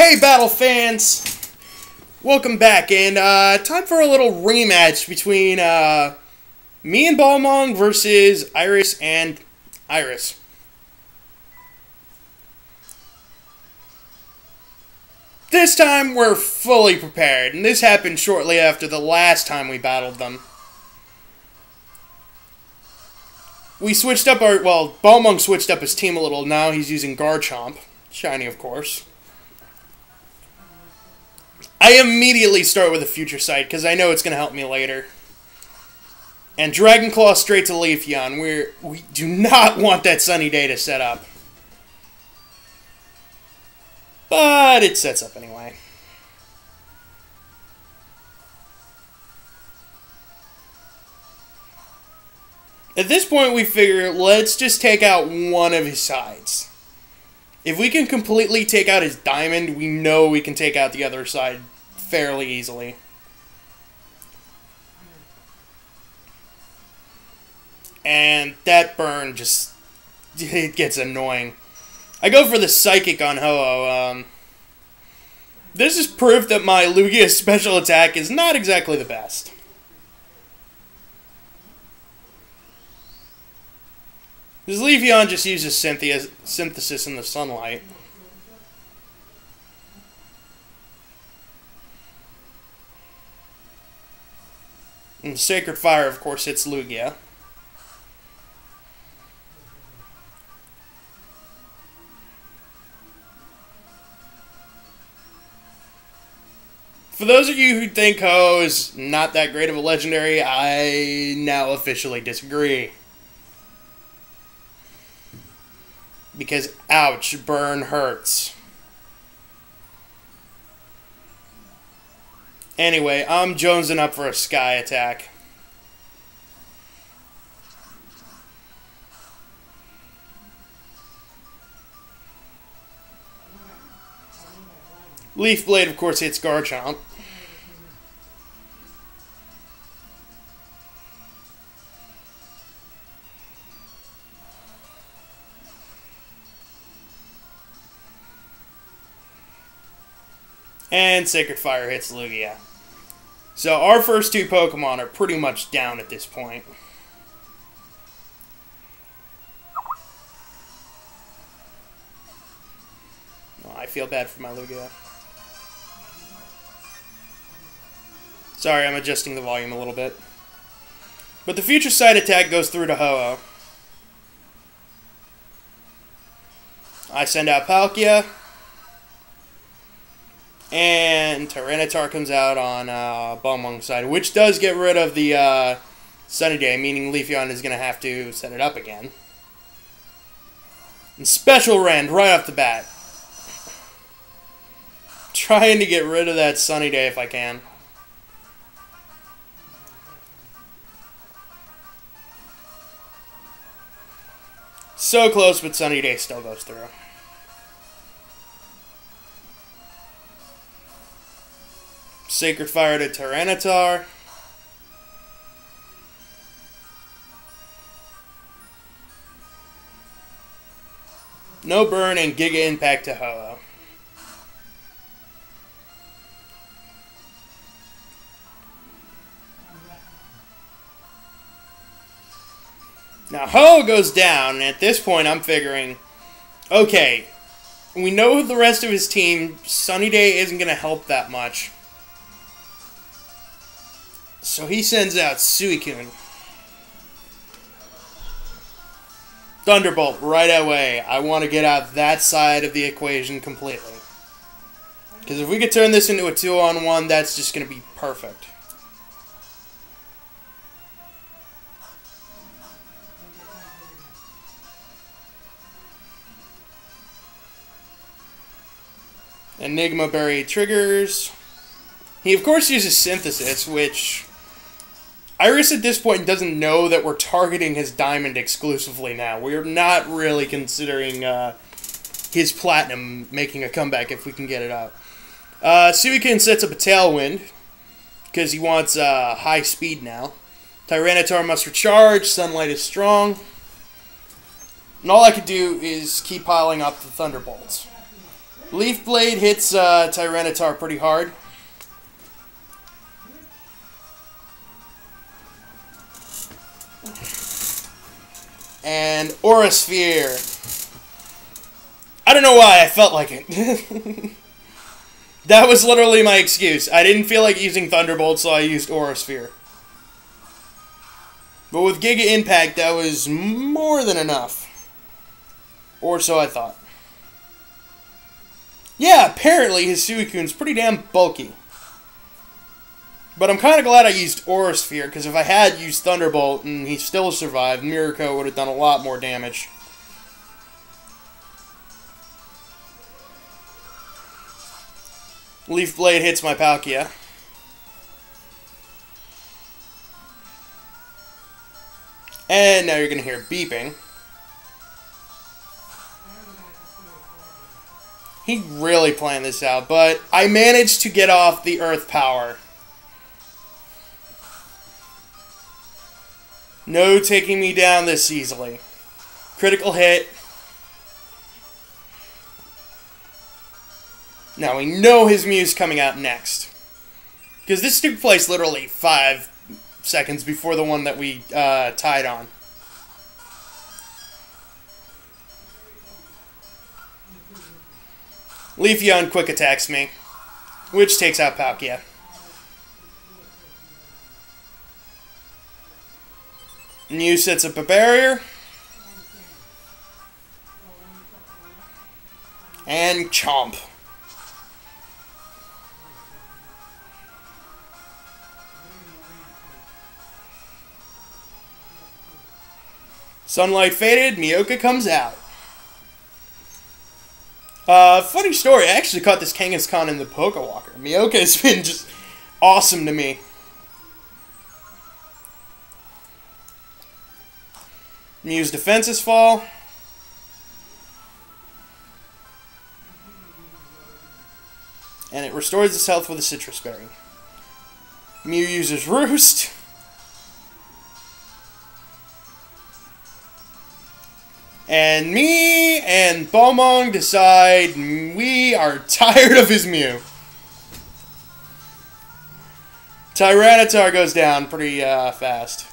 Hey, Battle fans! Welcome back, and time for a little rematch between me and Balmung versus Iris and Iris. This time we're fully prepared, and this happened shortly after the last time we battled them. We switched up Balmung switched up his team a little. Now he's using Garchomp. Shiny, of course. I immediately start with a Future Sight, because I know it's going to help me later. And Dragon Claw straight to Leafeon. We do not want that Sunny Day to set up. But it sets up anyway. At this point, we figure, let's just take out one of his sides. If we can completely take out his diamond, we know we can take out the other side fairly easily. And that burn just, it gets annoying. I go for the Psychic on Ho-Oh. This is proof that my Lugia's special attack is not exactly the best. This Leafeon just uses synthesis in the sunlight. And Sacred Fire, of course, hits Lugia. For those of you who think Ho is not that great of a legendary, I now officially disagree. Because, ouch, burn hurts. Anyway, I'm jonesing up for a Sky attack. Leaf Blade, of course, hits Garchomp. And Sacred Fire hits Lugia. So our first two Pokemon are pretty much down at this point. Oh, I feel bad for my Lugia. Sorry, I'm adjusting the volume a little bit. But the Future Sight attack goes through to Ho-Oh. I send out Palkia. And Tyranitar comes out on Balmung's side, which does get rid of the Sunny Day, meaning Leafeon is going to have to set it up again. And Special Rend right off the bat. Trying to get rid of that Sunny Day if I can. So close, but Sunny Day still goes through. Sacred Fire to Tyranitar. No burn and Giga Impact to Ho-Oh. Now Ho-Oh goes down, and at this point I'm figuring, okay, we know the rest of his team, Sunny Day isn't going to help that much. So he sends out Suicune. Thunderbolt right away. I want to get out that side of the equation completely. Because if we could turn this into a 2-on-1, that's just going to be perfect. Enigma Berry triggers. He, of course, uses Synthesis, which Iris at this point doesn't know that we're targeting his Diamond exclusively now. We're not really considering his Platinum making a comeback if we can get it up. Suicune sets up a Tailwind because he wants high speed now. Tyranitar must recharge. Sunlight is strong. And all I could do is keep piling up the Thunderbolts. Leaf Blade hits Tyranitar pretty hard. And Aura Sphere. I don't know why, I felt like it. That was literally my excuse. I didn't feel like using Thunderbolt, so I used Aura Sphere. But with Giga Impact, that was more than enough. Or so I thought. Yeah, apparently his Suicune's pretty damn bulky. But I'm kind of glad I used Aura Sphere, because if I had used Thunderbolt and he still survived, Miracle would have done a lot more damage. Leaf Blade hits my Palkia. And now you're going to hear beeping. He really planned this out, but I managed to get off the Earth Power. No taking me down this easily. Critical hit. Now we know his Mew's coming out next. Because this took place literally 5 seconds before the one that we tied on. Leafeon quick attacks me, which takes out Palkia. Mew sets up a barrier. And chomp. Sunlight faded, Miyoka comes out. Funny story, I actually caught this Kangaskhan in the Pokewalker. Miyoka has been just awesome to me. Mew's defenses fall. And it restores its health with a Citrus Berry. Mew uses Roost. And me and Balmung decide we are tired of his Mew. Tyranitar goes down pretty fast.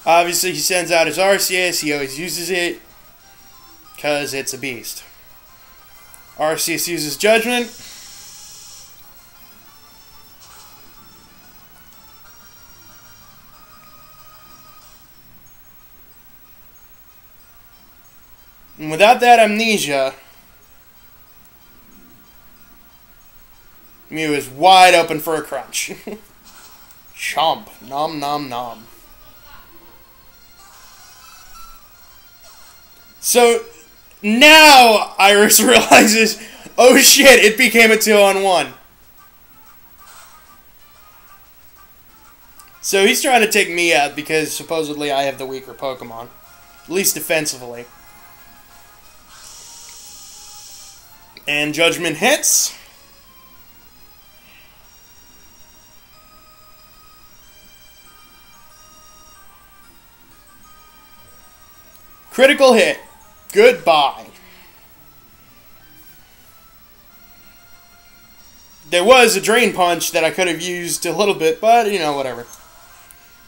Obviously, he sends out his Arceus. He always uses it because it's a beast. Arceus uses Judgment. And without that amnesia, Mew is wide open for a crunch. Chomp. Nom nom nom. So, now Iris realizes, oh shit, it became a 2-on-1. So he's trying to take me out because supposedly I have the weaker Pokemon. At least defensively. And Judgment hits. Critical hit. Goodbye. There was a Drain Punch that I could have used a little bit, but, you know, whatever.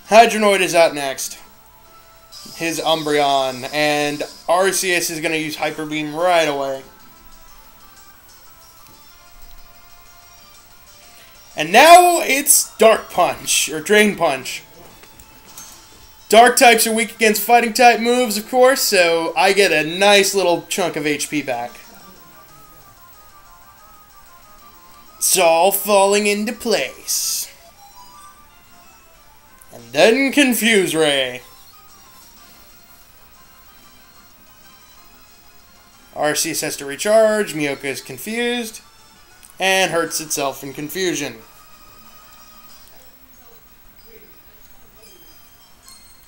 Hydronoid is out next. His Umbreon. And Arceus is going to use Hyper Beam right away. And now it's Dark Punch, or Drain Punch. Dark types are weak against fighting type moves, of course, so I get a nice little chunk of HP back. It's all falling into place. And then Confuse Ray. Arceus has to recharge, Miyoka is confused, and hurts itself in confusion.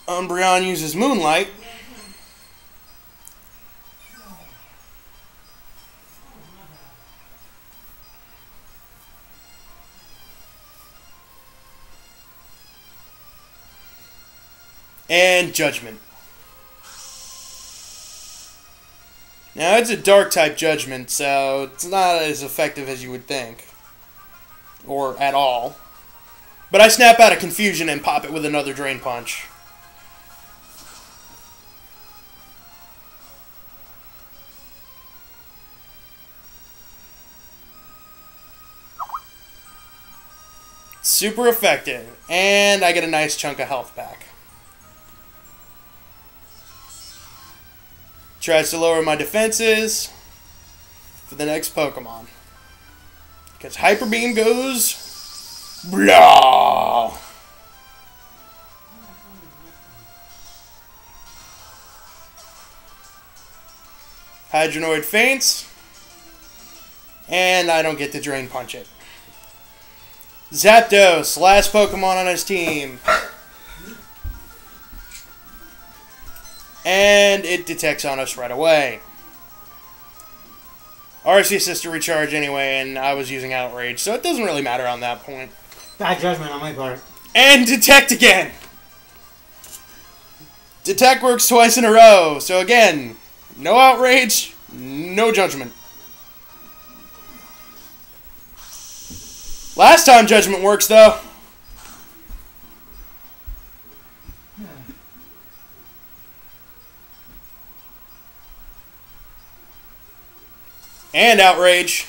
Umbreon uses Moonlight. And Judgment. Now, it's a dark type Judgment, so it's not as effective as you would think. Or at all. But I snap out of Confusion and pop it with another Drain Punch. Super effective. And I get a nice chunk of health back. Tries to lower my defenses for the next Pokemon. Because Hyper Beam goes... blah! Hydronoid faints. And I don't get to Drain Punch it. Zapdos, last Pokemon on his team. And it detects on us right away. RC says to recharge anyway, and I was using Outrage, so it doesn't really matter on that point. Bad judgment on my part. And Detect again! Detect works twice in a row, so again, no Outrage, no Judgment. Last time Judgment works, though. And Outrage.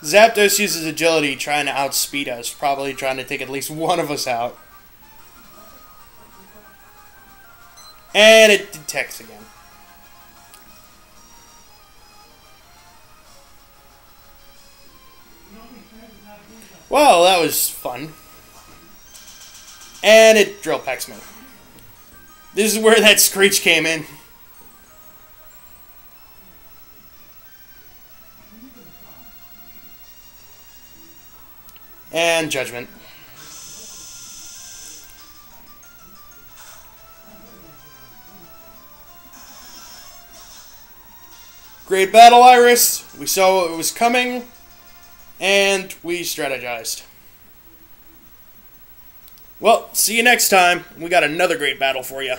Zapdos uses Agility trying to outspeed us, probably trying to take at least one of us out. And it detects again. Well, that was fun. And it Drill Pecks me. This is where that Screech came in. And Judgment. Great battle, Iris. We saw it was coming, and we strategized. Well, see you next time. We got another great battle for you.